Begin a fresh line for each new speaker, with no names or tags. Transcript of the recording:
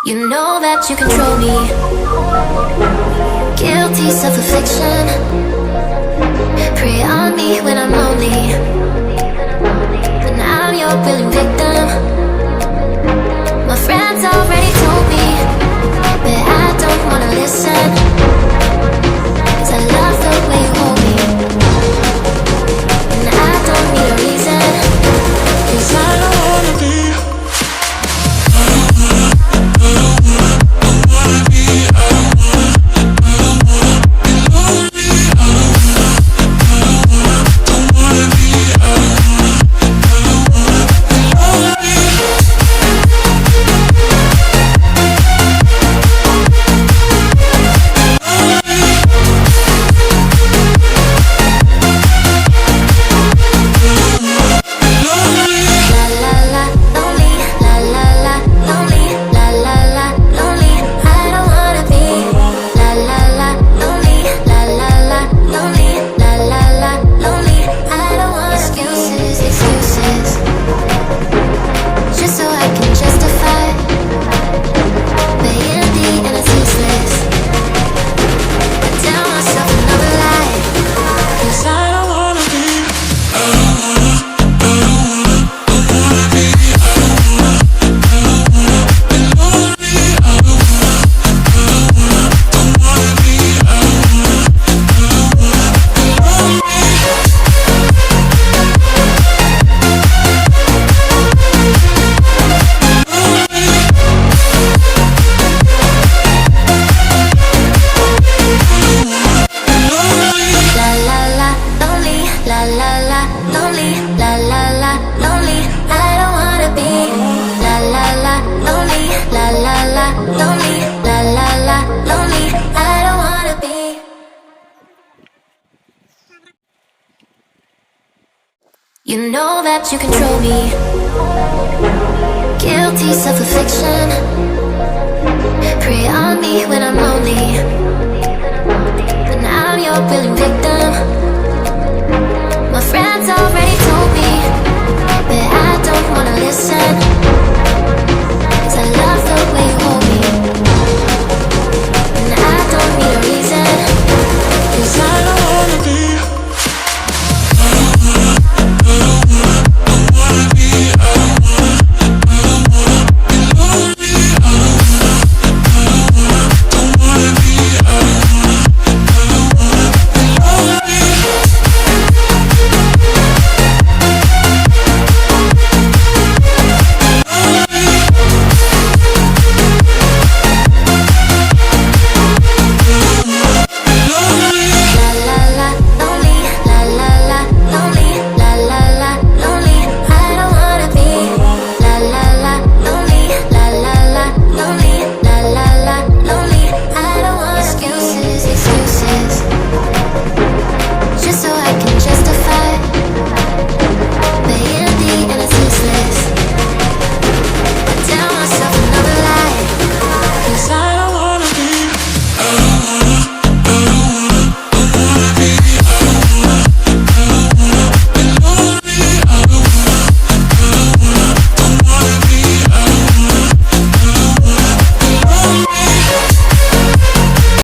You know that you control me. Guilty self-affliction. Prey on me when I'm lonely, but now I'm your willing victim. My friends already told me, but I don't wanna listen, 'cause I love the way you hold me, and I don't need a reason, 'cause I don't wanna be. You know that you control me. Guilty self-affliction. Prey on me when I'm lonely, but now I'm your willing victim. My friends already told me, but I don't wanna listen, 'cause I love